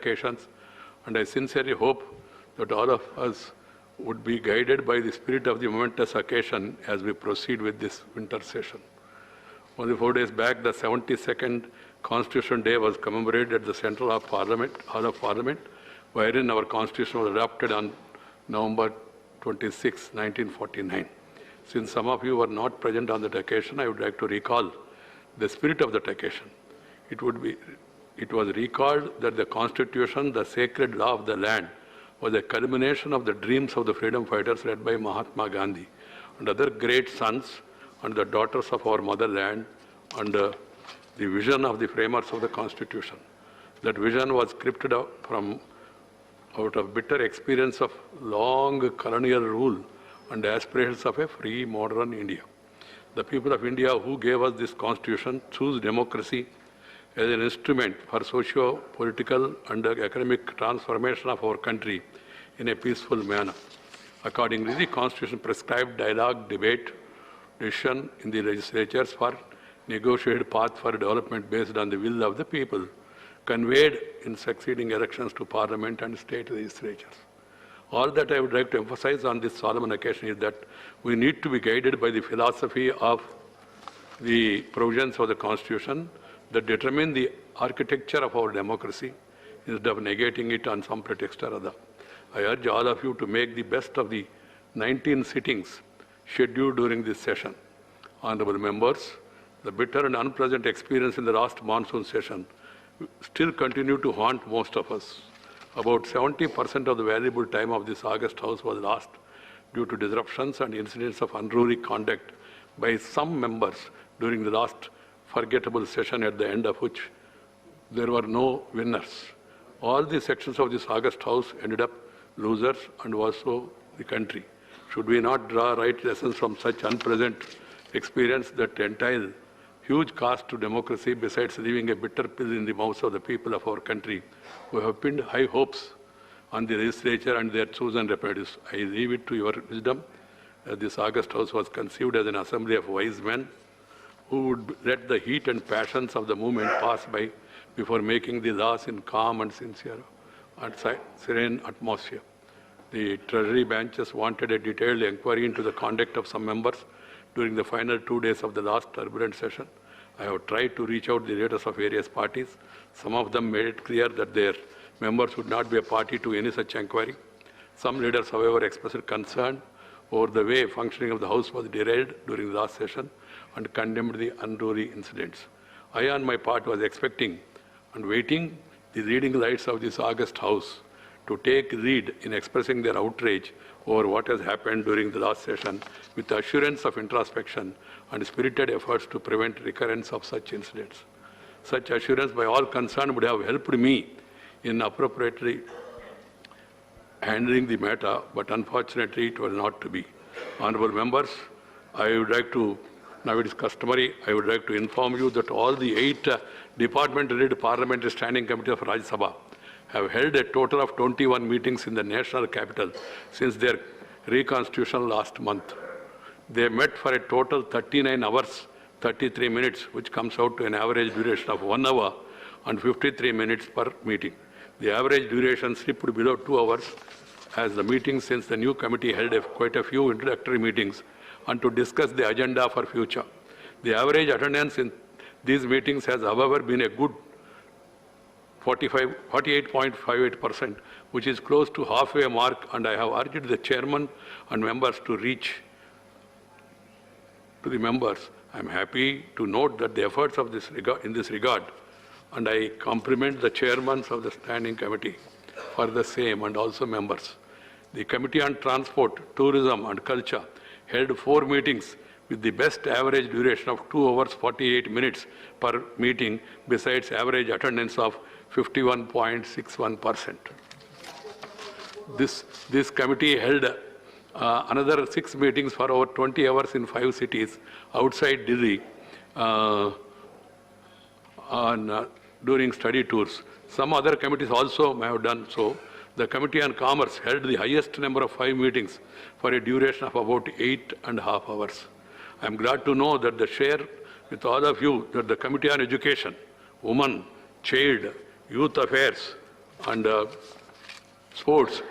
occasions, and I sincerely hope that all of us would be guided by the spirit of the momentous occasion as we proceed with this winter session. Only 4 days back, the 72nd Constitution Day was commemorated at the Central Hall of Parliament, wherein our Constitution was adopted on November 26, 1949. Since some of you were not present on that occasion, I would like to recall the spirit of that occasion. It was recalled that the Constitution, the sacred law of the land, was a culmination of the dreams of the freedom fighters led by Mahatma Gandhi and other great sons and the daughters of our motherland, and the vision of the framers of the Constitution. That vision was scripted out of bitter experience of long colonial rule and aspirations of a free modern India. The people of India who gave us this Constitution chose democracy as an instrument for socio-political and economic transformation of our country in a peaceful manner. Accordingly, the Constitution prescribed dialogue, debate, decision in the legislatures for negotiated path for development based on the will of the people, conveyed in succeeding elections to Parliament and state legislatures. All that I would like to emphasize on this solemn occasion is that we need to be guided by the philosophy of the provisions of the Constitution that determine the architecture of our democracy instead of negating it on some pretext or other. I urge all of you to make the best of the 19 sittings scheduled during this session. Honorable members, the bitter and unpleasant experience in the last monsoon session still continue to haunt most of us. About 70% of the valuable time of this August House was lost due to disruptions and incidents of unruly conduct by some members during the last forgettable session, at the end of which there were no winners. All the sections of this August House ended up losers, and was so the country. Should we not draw right lessons from such unpleasant experience that entail huge cost to democracy, besides leaving a bitter pill in the mouths of the people of our country who have pinned high hopes on the legislature and their chosen representatives? I leave it to your wisdom. This August House was conceived as an assembly of wise men who would let the heat and passions of the movement pass by before making the laws in calm and sincere and serene atmosphere. The Treasury benches wanted a detailed inquiry into the conduct of some members during the final 2 days of the last turbulent session. I have tried to reach out the leaders of various parties. Some of them made it clear that their members would not be a party to any such inquiry. Some leaders, however, expressed concern over the way functioning of the House was derailed during the last session and condemned the unruly incidents. I, on my part, was expecting and waiting the leading lights of this August House to take lead in expressing their outrage over what has happened during the last session with the assurance of introspection and spirited efforts to prevent recurrence of such incidents. Such assurance by all concerned would have helped me in appropriately handling the matter, but unfortunately it was not to be. Honorable members, I would like to, now it is customary, I would like to inform you that all the 8 department-related Parliamentary Standing Committee of Rajya Sabha have held a total of 21 meetings in the national capital since their reconstitution last month. They met for a total 39 hours, 33 minutes, which comes out to an average duration of 1 hour and 53 minutes per meeting. The average duration slipped below 2 hours as the meetings since the new committee held quite a few introductory meetings and to discuss the agenda for future. The average attendance in these meetings has, however, been a good 48.58%, which is close to halfway mark, and I have urged the chairman and members to reach to the members. I am happy to note that the efforts of in this regard, and I compliment the chairmen of the Standing Committee for the same, and also members. The Committee on Transport, Tourism and Culture held 4 meetings with the best average duration of 2 hours 48 minutes per meeting, besides average attendance of 51.61%. This committee held another 6 meetings for over 20 hours in 5 cities outside Delhi during study tours. Some other committees also may have done so. The Committee on Commerce held the highest number of 5 meetings for a duration of about 8.5 hours. I am glad to know that the share with all of you that the Committee on Education, Women, Child, Youth Affairs, and sports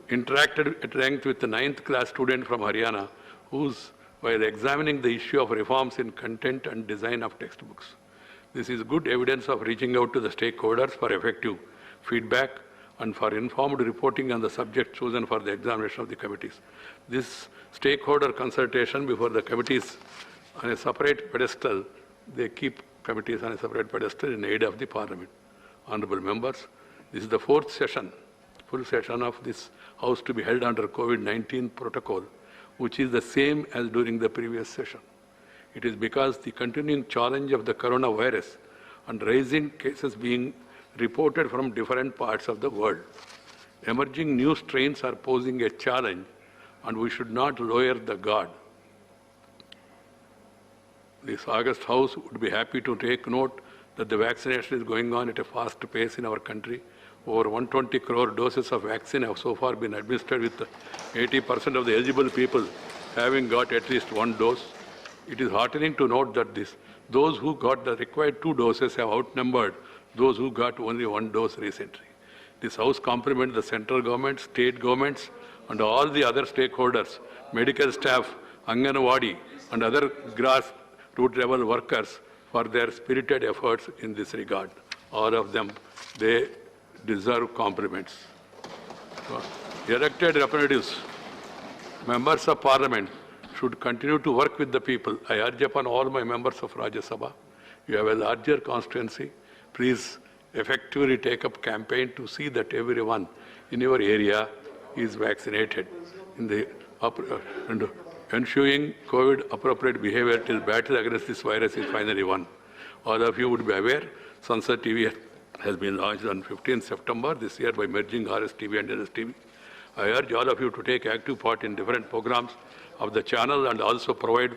interacted at length with the 9th class student from Haryana, while examining the issue of reforms in content and design of textbooks. This is good evidence of reaching out to the stakeholders for effective feedback and for informed reporting on the subject chosen for the examination of the committees. This stakeholder consultation before the committees on a separate pedestal, they keep committees on a separate pedestal in aid of the Parliament. Honorable members, this is the fourth session, full session of this House to be held under COVID-19 protocol, which is the same as during the previous session. It is because the continuing challenge of the coronavirus and rising cases being reported from different parts of the world. Emerging new strains are posing a challenge, and we should not lower the guard. This August House would be happy to take note that the vaccination is going on at a fast pace in our country. Over 120 crore doses of vaccine have so far been administered, with 80% of the eligible people having got at least one dose. It is heartening to note that those who got the required 2 doses have outnumbered those who got only 1 dose recently. This House compliments the central government, state governments, and all the other stakeholders, medical staff, Anganwadi, and other grassroots level workers for their spirited efforts in this regard. All of them, they deserve compliments. Elected representatives, members of Parliament, should continue to work with the people. I urge upon all my members of Rajya Sabha, you have a larger constituency. Please effectively take up campaign to see that everyone in your area is vaccinated. And ensuring COVID appropriate behavior till battle against this virus is finally won. All of you would be aware, Sansad TV has been launched on 15th September this year by merging RSTV and LSTV. I urge all of you to take active part in different programs of the channel and also provide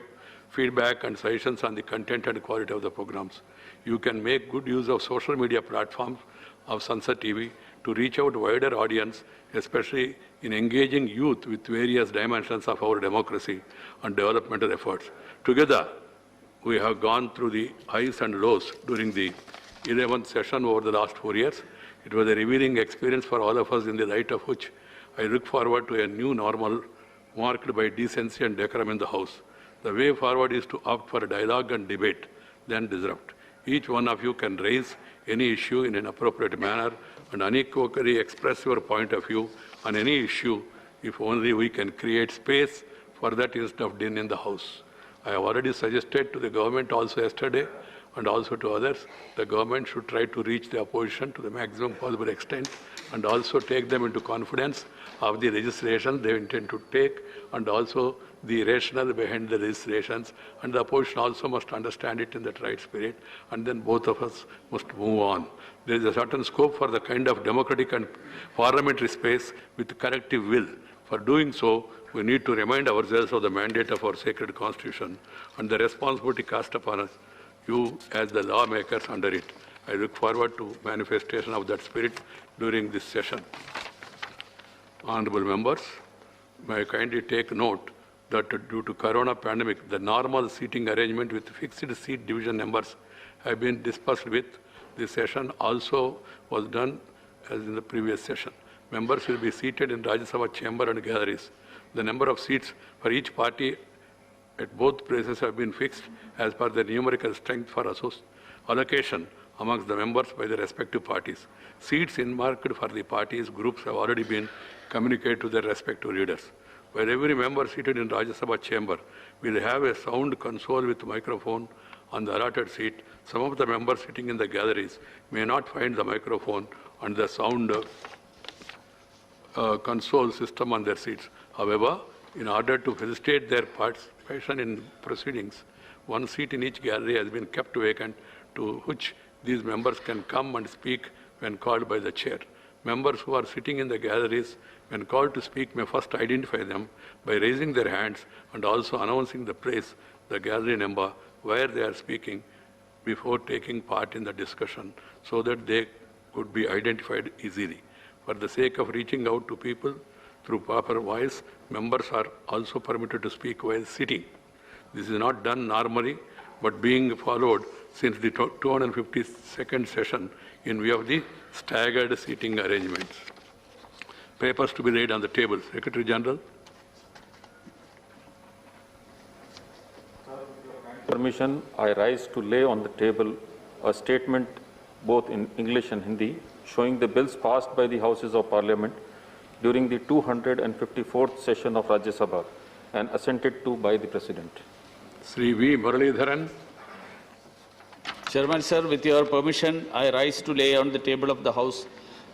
feedback and suggestions on the content and quality of the programs. You can make good use of social media platforms of Sansad TV to reach out to wider audience, especially in engaging youth with various dimensions of our democracy and developmental efforts. Together, we have gone through the highs and lows during the 11th session over the last 4 years. It was a revealing experience for all of us, in the light of which I look forward to a new normal marked by decency and decorum in the House. The way forward is to opt for a dialogue and debate, then disrupt. Each one of you can raise any issue in an appropriate manner and unequivocally express your point of view on any issue, if only we can create space for that instead of din in the House. I have already suggested to the government also yesterday, and also to others, the government should try to reach the opposition to the maximum possible extent and also take them into confidence of the legislation they intend to take, and also the rationale behind the legislations, and the opposition also must understand it in that right spirit, and then both of us must move on. There is a certain scope for the kind of democratic and parliamentary space with collective will. For doing so, we need to remind ourselves of the mandate of our sacred constitution and the responsibility cast upon us, you as the lawmakers under it. I look forward to manifestation of that spirit during this session. Honorable members, may I kindly take note that due to corona pandemic, the normal seating arrangement with fixed seat division numbers have been dispersed with. This session also was done as in the previous session. Members will be seated in Rajya Sabha chamber and galleries. The number of seats for each party at both places have been fixed as per the numerical strength for allocation amongst the members by the respective parties. Seats earmarked for the parties' groups have already been communicated to their respective leaders. While every member seated in Rajya Sabha chamber will have a sound console with microphone on the allotted seat, some of the members sitting in the galleries may not find the microphone and the sound console system on their seats. However, in order to facilitate their participation in proceedings, one seat in each gallery has been kept vacant, to which these members can come and speak when called by the chair. Members who are sitting in the galleries, when called to speak, may first identify them by raising their hands and also announcing the place, the gallery number, where they are speaking before taking part in the discussion, so that they could be identified easily. For the sake of reaching out to people through proper voice, members are also permitted to speak while sitting. This is not done normally, but being followed since the 252nd session in view of the staggered seating arrangements. Papers to be laid on the table. Secretary General. Permission, I rise to lay on the table a statement both in English and Hindi showing the bills passed by the Houses of Parliament during the 254th session of Rajya Sabha and assented to by the President. Sri V. Muralidharan. Chairman, sir, with your permission, I rise to lay on the table of the House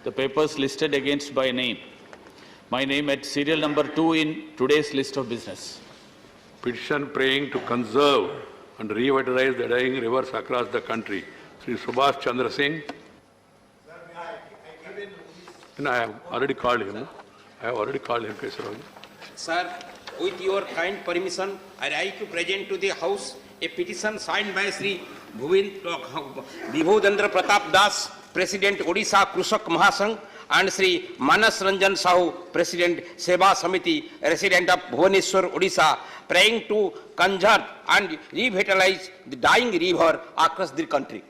the papers listed against by name. My name at serial number 2 in today's list of business. Petition praying to conserve and revitalize the dying rivers across the country. Sri Subhash Chandra Singh. And I have already called him. Kesarav. Sir, with your kind permission, I rise to present to the House a petition signed by Sri Vibhodendra Pratap Das, President Odisha Krushak Mahasangh, and Sri Manas Ranjan Sahu, President Seva Samiti, resident of Bhubaneswar, Odisha, praying to conserve and revitalize the dying river across the country.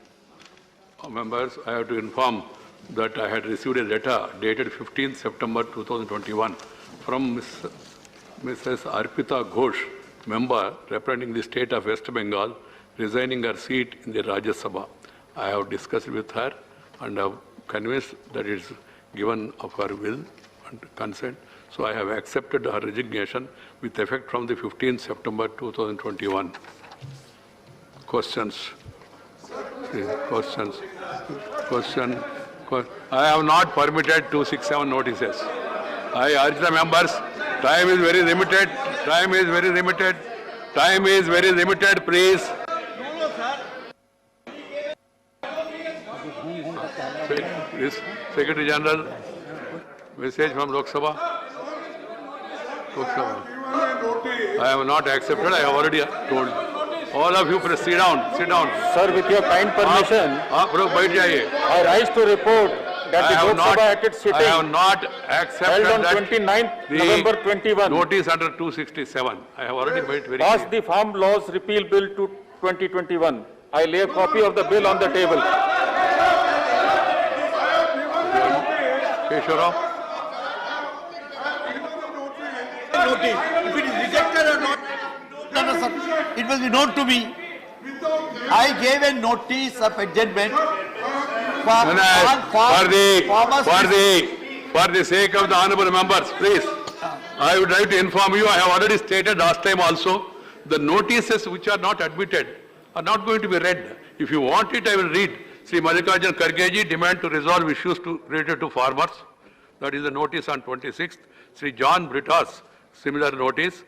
Members, I have to inform that I had received a letter dated 15th September 2021 from Mrs. Arpita Ghosh, member representing the state of West Bengal, resigning her seat in the Rajya Sabha. I have discussed with her and have convinced that it is given of her will and consent. So I have accepted her resignation with effect from the 15th September 2021. Questions? Questions? I have not permitted 267 notices. I urge the members, time is very limited, please. Please, Secretary General, message from Lok Sabha. I have not accepted, I have already told. All of you, please sit down. Sir, with your kind permission, I rise to report that the Lok Sabha at its sitting I have not accepted held on that 29th November 21 notice under 267. I have already made very passed clear. the Farm Laws Repeal Bill to 2021. I lay a copy of the bill on the table. Kesharov. Notice. If it is rejected or not, no, sir. It will be known to me. I gave a notice of adjournment for the sake of the honorable members, please. I would like to inform you, I have already stated last time also, the notices which are not admitted are not going to be read. If you want it, I will read. Sri Mallikarjun Kharge demand to resolve issues related to farmers. That is the notice on 26th. Sri John Brittas, similar notice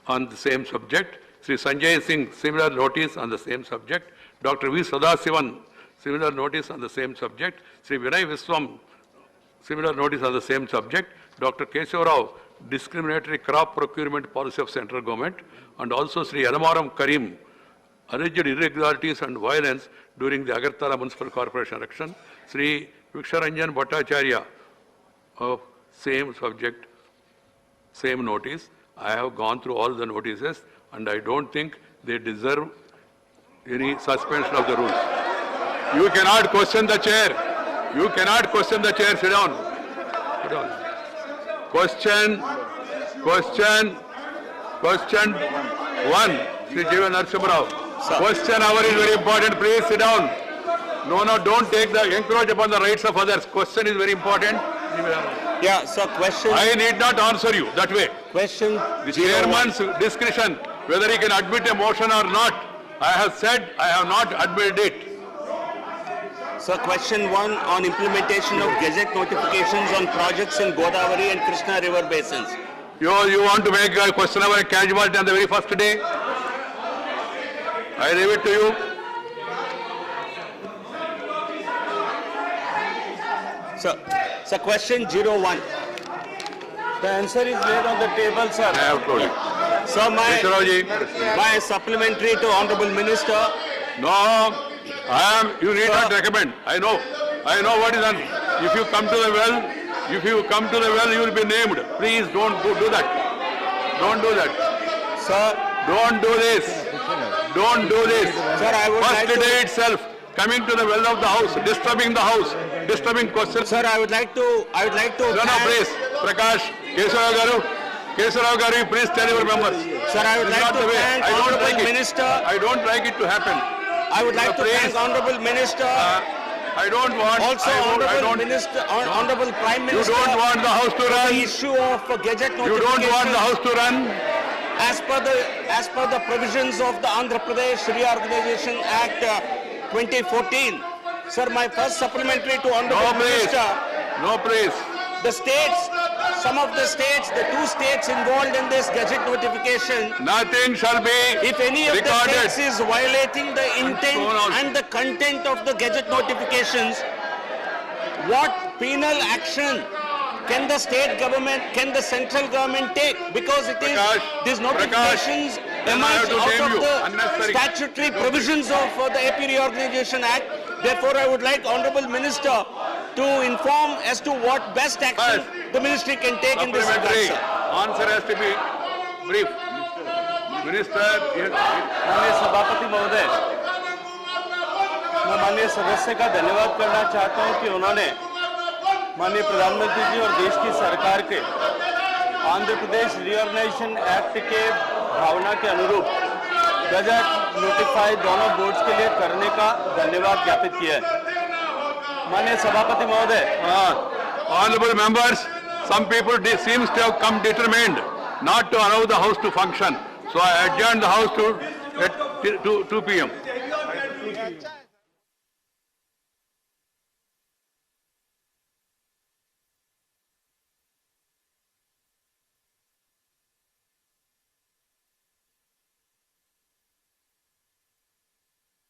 on the same subject. Sri Sanjay Singh, similar notice on the same subject. Dr. V. Sadasivan, similar notice on the same subject. Sri Vinay Viswam, similar notice on the same subject. Dr. Keshav Rao, discriminatory crop procurement policy of central government. And also Sri Yanamaram Karim, alleged irregularities and violence during the Agartala Municipal Corporation election. Sri Viksharanjan Bhattacharya, of same subject, same notice. I have gone through all the notices and I don't think they deserve any suspension of the rules. You cannot question the chair. Sit down. Question 1. Sri Jeevan Narasimha Rao. Question hour is very important. Please sit down. No, don't encroach upon the rights of others. Question is very important. Yeah, sir, question. I need not answer you that way. Question. The chairman's discretion, whether he can admit a motion or not, I have said I have not admitted it. Sir, question 1 on implementation of gazette notifications on projects in Godavari and Krishna river basins. You want to make a question about casualty on the very first day? I leave it to you. Sir, question 01. The answer is laid on the table, sir. I have told you. Sir, my supplementary to Honorable Minister. No, you need not recommend. I know what is done. If you come to the well, you will be named. Please don't do that. Sir, Don't do this. Sir, I would First like to... day itself, coming to the well of the house, disturbing the house, disturbing questions. Sir, I would like to No, please. Prakash, Kesarav Garu, please tell your members. Sir, I would It's like not to the way. thank I don't Honorable like it. Minister. I don't like it to happen. I would like to Please. thank Honorable Minister, I don't want. also I Honorable don't, Minister, Honorable Prime You Minister. don't want the house to The run. issue of gazette You don't want the notification house to run. as per the provisions of the Andhra Pradesh Reorganization Act 2014. Sir, my first supplementary to No, Honorable please. Minister. No, please. The states, some of the states, the two states involved in this gazette notification, Nothing shall be if any of the recorded. states is violating the intent so on. and the content of the gazette notifications, what penal action can the state government, can the central government take? Because it is, Prakash, these notifications then I have emerge to out name of you. the Unnecessary. statutory provisions of the AP Reorganization Act. Therefore, I would like Honorable Minister to inform as to what best action Yes. the ministry can take in this regard, Supplementary. sir. Answer has to be brief. Minister, माननीय सभापति महोदय, मैं माननीय सदस्य का धन्यवाद करना चाहता हूं कि उन्होंने माननीय प्रधानमंत्री जी और देश की सरकार के आंध्र प्रदेश रिओर्गनाइजेशन एक्ट के भावना के अनुरूप गजट नोटिफाई दोनों बोर्ड्स के लिए करने का धन्यवाद ज्ञापित किया है। माननीय सभापति महोदय, honorable members, some people seems to have come determined not to allow the house to function. So I adjourned the house to 2 p.m.